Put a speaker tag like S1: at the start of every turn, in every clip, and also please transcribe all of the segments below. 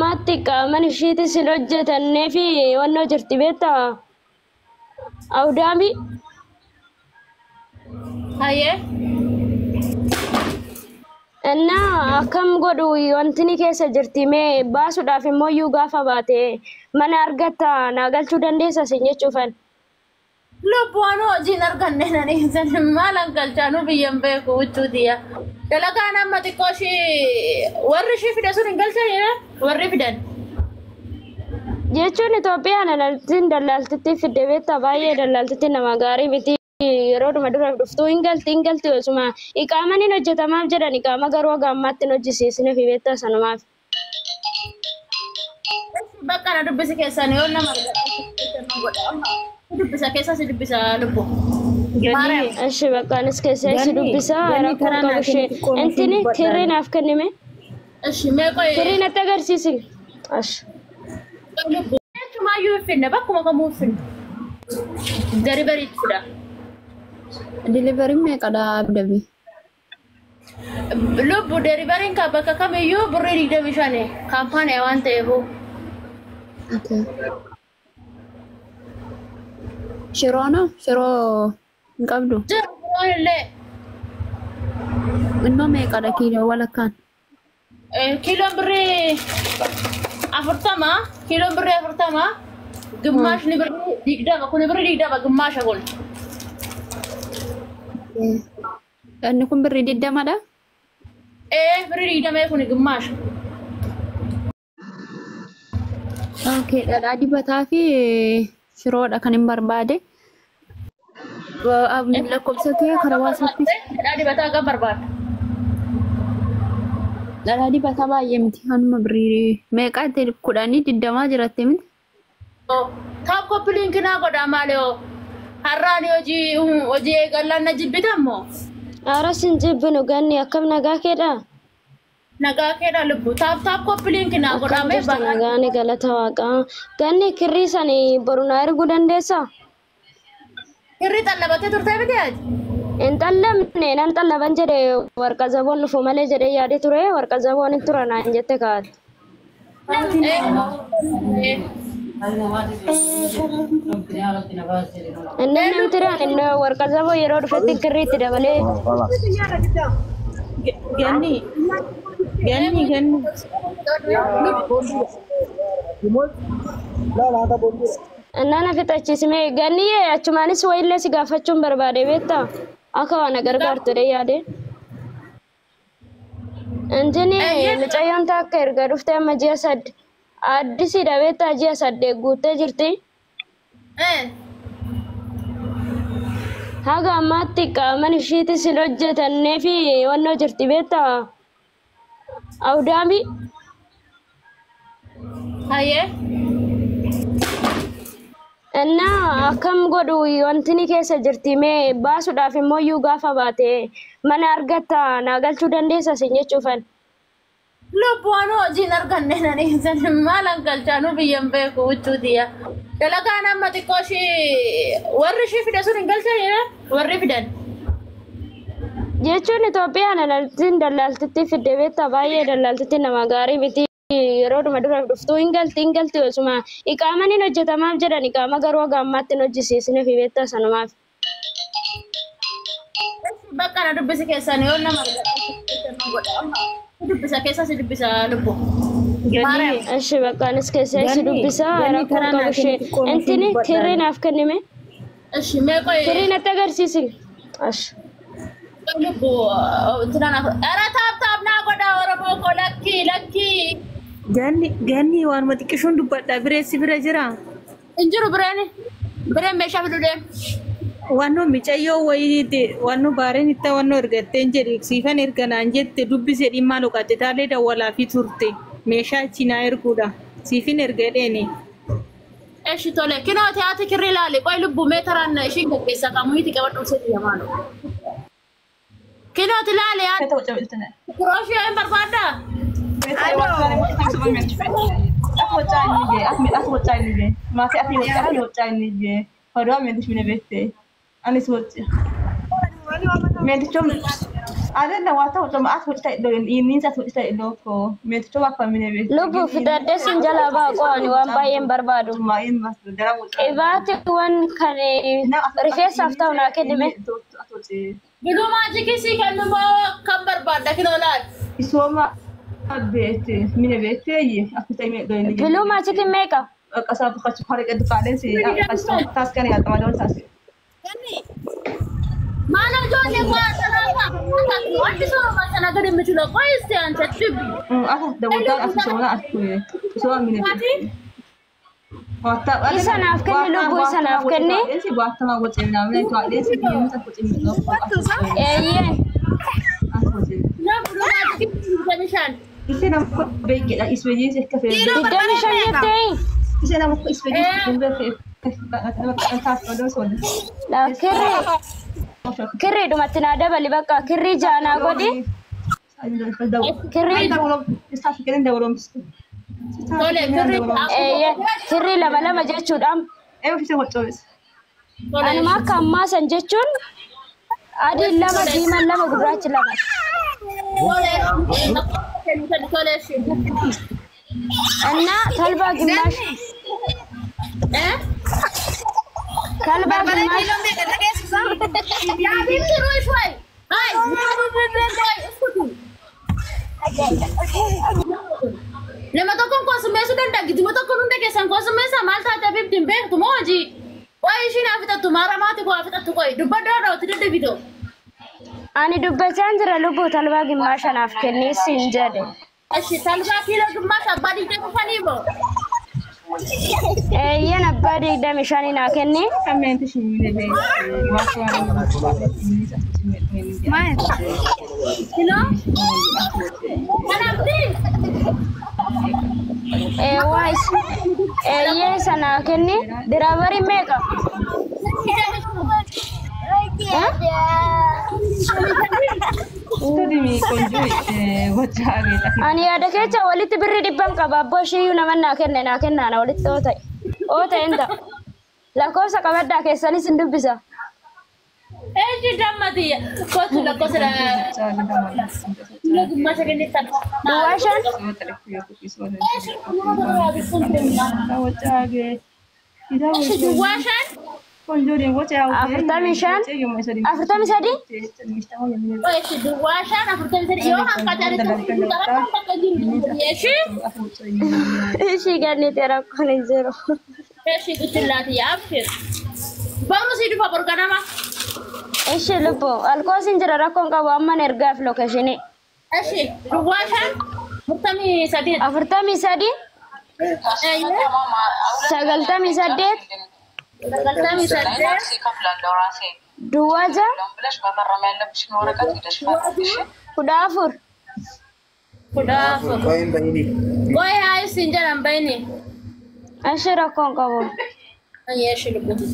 S1: ammaatti qaaman ishiitis hin hojjetannee fi wannoo jirti beektaa awdaami.
S2: Haye.
S1: እና akkam godhu wantini keessa jirti mee baasuudhaaf immoo iyyuu gaafa baate mana argatta naa galchuu dandeessa sin jechuufan.
S2: Lubbuun hojiin arganne nani san maalan galchaanu biyyan beeku huccuutiya. Dalagaan amma xiqqoo warri ishii fide sun hin galchine warri fidan.
S1: Jechuun Itoophiyaan daldaltitti fidde beektaa baay'ee daldaltitti nama gaarii miti. Yeroo dhuma dura dhuftuu hin galti osuma iqaaman hin hojjetamaaf jedhan iqaama garuu gammaatti hin hojjisiisne fi beektaa sanumaaf.
S2: Bakka na dubbisi keessan yoo nama dubbisa keessa si dubbisa lubbu.
S1: Ashi bakkaanis keessa si dubbisa rakkoo qabu ishee intini kirrii naaf kennime.
S2: Ashi meeqoo
S1: kirrii natti agarsiisi. Ashi.
S2: Lubbu. Jechumayyuu hin finne bakkuma kamuu hin finne. Gari bariitti fida.
S3: Delivery meeqa dha abdabi?
S2: Lubbu delivery ka bakka kamiyyuu birrii 25 kaampaanii waan ta'eef.
S3: Okay. Shiroo no? Shiroo hin qabdu?
S2: Shiroo illee.
S3: Innoo meeqa dha kiiloo walakkaan?
S2: Kiiloon birrii 40 kiiloon birrii 40 gimmaashni birrii 20 kun birrii 20 gimmaasha golti.
S3: Inni kun birrii 20 dha?
S2: Birrii 20 kun gimmaasha.
S3: Okay, dhadhaa dibataa fi shiroodha kan hin barbaade. Lakkoofsa kee karaa waasaatti.
S2: Dhadhaa dibataa kan barbaada.
S3: Dhadhaa dibataa baay'ee miti. Hanuma birrii meeqa itti 10 20 jiratte miti?
S2: Taap koppiliinki naa godhaa maalee har'aan hojii eegallaan na jibbitammoo?
S1: Aara sin jibbinu ganni akkam nagaa keedha?
S2: Nagaa keedha lubbu. Taap koppiliinki naa godhaa mee
S1: baala? Nagaani galata waaqaa. Ganni kirrii sanii boru naa erguu dandeessaa?
S2: Kirrii xallabattee turtee miti ati?
S1: Hin xallamne nan xallaban jedhe warqa zaboon dhufu malee jedhee yaade ture warqa zaboon hin tura naan jette kaa'ate. Inni tiraan inni warqa zaboo yeroo dhufetti kirriitti dabalee.
S2: Ganni.
S1: Nana fixachiisime ganni achumaanis wayillee si gaafachuun barbaade beektaa akka waan gargaartu dha yaade. Intini mucayyoon takka erga dhuftee amma ji'a sadde addisiidha beektaa ji'a sadde guuttee jirti. Haga ammaatti qaaman ishiitis hin hojjetannee fi wannoo jirti beektaa awdaami.
S2: Haye.
S1: እና akkam godhu wantini keessa jirti mee baasuudhaaf immoo iyyuu gaafa baate mana argatta naa galchuu dandeessa sin jechuufan.
S2: Lubbuun hojiin arganne nani san maalan galchaanu biyyan beeku huccuutiya. Dalagaan amma xiqqoo warri ishii fide sun hin galchine warri fidan.
S1: Jechuun Itoophiyaan daldaltitti fidde beektaa baay'ee daldaltitti nama gaarii miti. Yeroo dhuma dura dhuftuu hin galti osuma iqaaman hin hojjetamaaf jedhan iqaama garuu gammaatti hin hojjisiisne fi beektaa sanumaaf.
S2: Bakka na dubbisi keessan yoo nama dubbisa keessa si dubbisa lubbu.
S1: Ashi bakkaanis keessa si dubbisa rakkoo qabu ishee intini kirrii naaf kennime.
S2: Ashi meeqoo
S1: kirrii natti agarsiisi. Ashi.
S2: Lubbu era taap naa godhaa Oromoo koo lakki.
S4: Ganni waanuma xiqqishuun dubbadha bireessi bira jira.
S2: Injiru bireen meeshaa fiduudhee.
S4: Waanuma micayyoo wayiiti waanuma baareen itti waanuma ergatteen jedhi siifan erganaan jette dubbisee dhimmaa luqatte taalee dawwalaa fi turte meeshaa cinaa erguudha siifin ergadheeni.
S2: Eshi tole kinoo ati kirrii ilaali qoy lubbu meetaraan ishiin gaggeessa qamuuti qabadhu seeti yamaanu. Kinoo ilaali yaa. Kirooshii hin barbaadda?
S5: Ada wata wata ma aswati ta do ini aswati ta do ko me to wa famine be.
S1: Lubu fitadde sinjala ba qooni waan baay'een barbaadu.
S5: Ma in mas dara wata.
S1: Ibaati wan kane rifeensa aftaa naa kennime.
S2: Bilu maajiki si kan mo kan barbaada kiloolaal.
S5: Isoma abete mine bete yi akuta me do ini.
S1: Bilu maajiki meeqa?
S5: Kasab kacu hari ke dukaden si tas kan ya teman tas.
S2: Mana jolle ko asaraba. Wandi soro masana gade michulo ko iste anta tibi.
S5: Da wata aku sona aku so mine bete. Wata
S1: Isa naaf kenni lubu isa naaf kenni.
S5: Si wata ma wote na me to ade si ni ta ko timi do.
S1: Eeyyee.
S2: Na bilu maajiki komishan.
S5: Ise na ko be ke isweji se kafe.
S1: Digdami shan jettee.
S5: Ise na ko isweji be tas do so.
S1: La kirri dhumatti naa dabali bakka kirri jaanaa godhi. Kirri
S2: Tole kirri
S1: kirri lama jechuudhaan anuma akka ammaa san jechuun adiin lama diimaan lama gurraachi lama. እና ተልባ ግማሽ ተልባ ግማሽ
S2: Nama tokkoon kosummeessuu danda'a gituma tokkoon hunda keessan kosummeessa maal taate biftiin beektu moo hojii waa'ee ishiin hafixattu maara maati koo hafixattu qoy dubbadda irraa uti daddabito.
S1: Ani dubbachaan jira lubbuu talbaa gimmaasha naaf kenniisiin jedhe.
S2: Ashi talbaa kiiloo gimmaasha abbaa digdee dhufanii moo?
S1: Eeyyan abbaa digdami shanii naa kenni.
S2: Kiiloo? Kanaafti?
S1: Waayis eeyyee sanaa kenni diraabarii meeqa? Ani yaada keessa walitti birri dhibban qaba abboo ishiiyyuu nama naa kennaana walitti oo ta'e inta lakkoofsa qabaddaa keessanis hin dubbisa.
S2: Eji dammati kootu lakkoofsa gimmaasha kennitan.
S1: Duwwaa shan.
S2: Duwwaa shan.
S1: Afurtamii shan. Afurtamii sadii.
S2: Duwwaa shan afurtamii sadii yoo hanqataa
S1: ishii gannite rakkoon hin jiru.
S2: Eshi guchillaati yaabshir. Baru si dhufa borganama.
S1: Ishii lubbuu alkoosiin jira rakkoon qabu amman ergaaf lokeeshinii.
S2: Eshi duwwaa shan afurtamii sadii.
S1: Afurtamii sadii. Sagaltamii saddeet.
S2: Sagaltamii saddeet.
S1: Duwwaa ja'a. Kudha afur.
S2: Kudha afur. Qoy haa isin jedhan bayni.
S1: Ishii rakkoon qabu.
S2: Eshi lubbuti.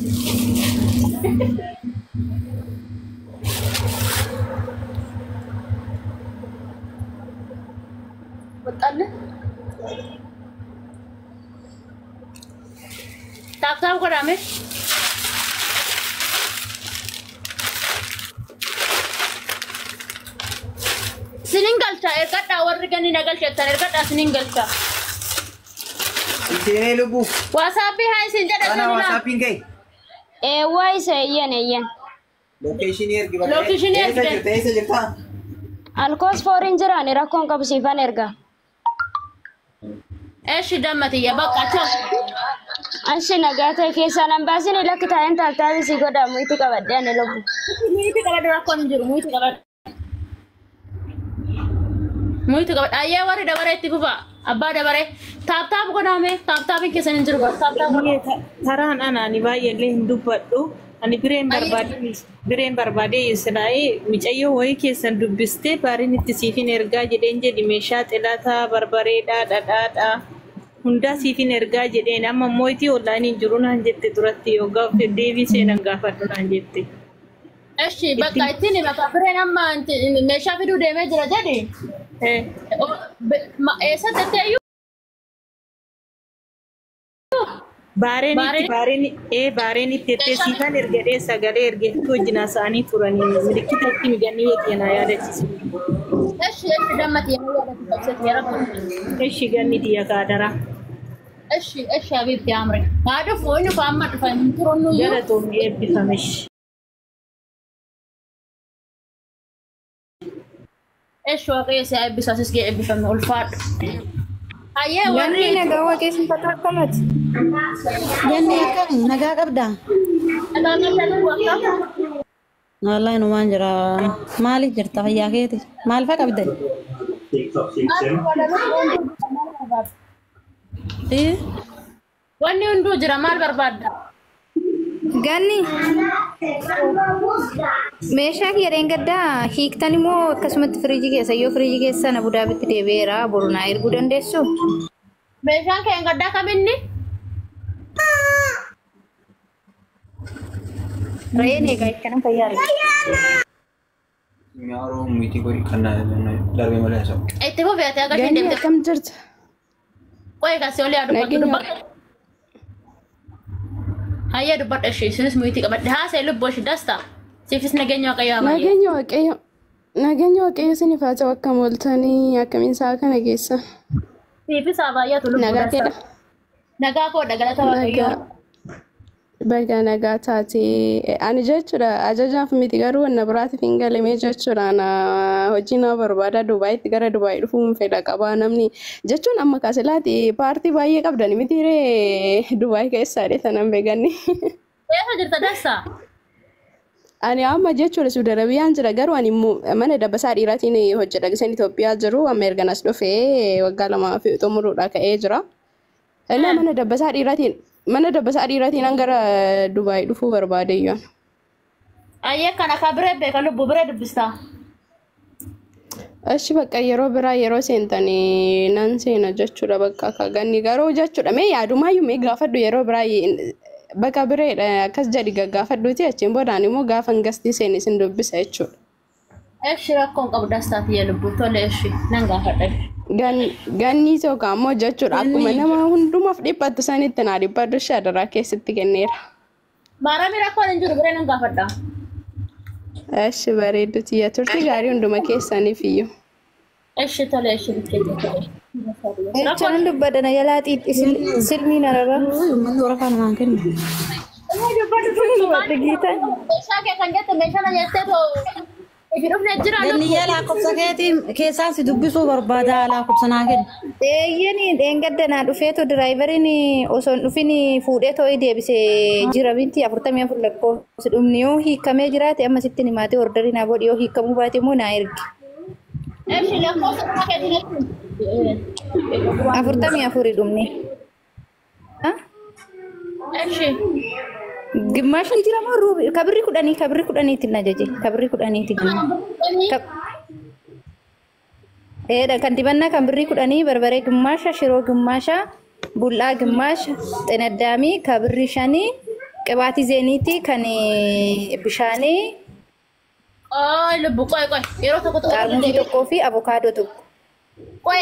S2: Watalle? Taap godhame. Sinin galcha ergadhaa warri ganni na galchettan ergadhaa sinin galcha.
S6: Itene lubu.
S2: WhatsApp haa isin jedhan
S6: Ana WhatsApp ingay.
S1: Waayis eeyyan.
S6: Location ergi ba.
S2: Location ergi.
S6: Esa jirta.
S1: Alkoos fooriin jiraani rakkoon qabu siifan erga.
S2: Eshi dammati ya bakka choo.
S1: Anshi nagaa ta'e keessaa nan baasini lakki taa'een taaltaabii si godhamu itti qabadhee ani lubbu.
S2: Muyti qabadhu rakkoon hin jiru muyti qabadhu. Muyti qabadhu ayyee warri dabaree itti fufa abbaa dabaree taap godhame taaptaabiin keessan hin jiru
S4: Taraan ani baay'ee hin dubbadhu. Ani bireen barbaade Israa'ee micayyoo wayii keessan dubbistee baariin itti siifin ergaa jedheen jedhi meeshaa xilaataa barbareedhaa dhadhaadhaa hundaa siifin ergaa jedheen amma mootii ollaaniin jiru naan jette duratti yoo gaafte deebii seenan gaafadhu naan jette.
S2: Eshi bakka ittiin maqaa bireen amma meeshaa fiduu deemee jira jedhi. Eessa jetteeyyuu?
S4: Baareen itti siifan ergadhee sagalee ergeetti wajjin haasa'anii turanii milikkita itti miganii eegyanaa yaadachiisu.
S2: Eshi dammat yaa yaadachiisu yaa rabbi.
S4: Eshi ganni diya gaadara.
S2: Eshi habiibti amre. Haadha fooni faama dhufanii turannu yoo.
S4: Jala toomni eebbifamesh.
S2: Eshi waaqayyo si eebbisaa sis gee eebbifamne ulfaadhu. Hayyee
S3: Ganni
S2: warri
S3: nagaa waaqessin fakkaatamat.
S7: Janne akkam nagaa qabda. Wallahi numaan jira. Maaliif jirta fayyaa keeti? Maal faa qabdan?
S2: wanni hunduu jira maal barbaadda?
S3: Ganni meeshaa kiyareen gaddaa hiiktani moo akkasumatti firiijii keessa yoo firiijii keessa na budaabitti deebi'eera boru naa erguu dandeessu?
S2: Meeshaan kee gaddaa kaminni?
S3: Re'een egaa ikkanan fayyaa
S6: Nyaaroo miti kori kana darbe malee haasa'u.
S2: Itti fufeete akka isheen
S1: Ganni
S2: deemte.
S1: akkam jirta?
S2: Qo'ee kasi olii haa dubbatu dubbatu. Hayyee dubbadha ishee isinis muytii qabadhe haasa'e lubboo ishee dastaa. Siifis nageenya waaqayyoo hamayye.
S1: Nageenya waaqayyo isiniif haa ta'u akkam ooltanii akkamiin isaa kana geessa.
S2: Siifis haa baay'atu lubboo
S1: Nagaa
S2: dastaa.
S1: keedha.
S2: Nagaa koodha galata waaqayyoo.
S1: Baga nagaa taate ani jechuudha ajajaaf miti garuu wanna biraatiif hin galamee jechuudha na hojii na barbaada Dubaayitti gara Dubaayii dhufuun fedha qaba namni jechuun amma kaasilaati paartii baay'ee qabdan miti ree Dubaayii keessaadhe sanan beekanni.
S2: Eessa jirta dastaa?
S1: Ani amma jechuudha Suudi Arabiyaan jira garuu ani mana dabbasaa dhiiraatiin hojjedha giseen Itoophiyaa jiru amma erganas dhufee waggaa 2 fi xumuruudha ka'ee jira. Inni mana dabbasaa dhiiraatiin gara Dubaayii dhufuu barbaadeyyoon.
S2: Ayyee kana ka biree beeka lubbuu biree dubbistaa.
S1: Ashi bakka yeroo biraa yeroo seentanii nan seena jechuudha bakka akka ganni garuu jechuudha mee yaadumaayyuu mee gaafadhu yeroo biraa bakka bireedha akkas jedhi gaggaafadhuuti achiin boodaan immoo gaafa hangastii seeni isin dubbisa jechuudha.
S2: Eshi rakkoon qabu dastaati yaa lubbuu tole eshi nan gaafadha.
S1: Ganni tokko ammoo jechuudha akkuma nama hundumaaf dhiphattu sanitti naa dhiphadhu shaadaraa keessatti kenneera.
S2: Maaramii rakkoon hin jiru biree nan gaafadha.
S1: Ashi bareedduti yaa turtii gaarii hunduma keessaniif iyyuu.
S2: Eshi tole eshi bikkee.
S3: Echaan dubbadana yalaaxiitti silmii naraba.
S7: Manni waraqaa namaan kennu.
S2: Meeshaa kee kan jette meeshaa na jettee too ifi dhufne jira.
S7: Ganni yaa lakkoofsa keetii keessaan si dubbisuu barbaada lakkoofsa naa kennu.
S3: Eeyyanii dheengaddanaa dhufeetu diraayivariin osoo hin dhufin fuudhee too'ii deebisee jira binti 44 lakkoofsi dhumni yoo hiikamee jiraate amma sittin himaatee ordarii naa godhi yoo hiikamuu baate immoo naa ergi.
S2: Eshi lakkoofsa keetii
S3: 44 dhumni.
S2: Eshi.
S3: Gimmaashin jira moo kabirri kudhaniitti na jaje kabirri kudhaniitti kan dibannaa kan birrii 10 barbaree gimmaasha shiroo gimmaasha bullaa gimmaasha xinaddaamii kabirri 5 qibaatii zeeniitii kan bishaanii
S2: Lubbu qoy yeroo tokko
S3: xaarmuuzii tokkoo fi avokaadoo tokko.
S2: Qoy.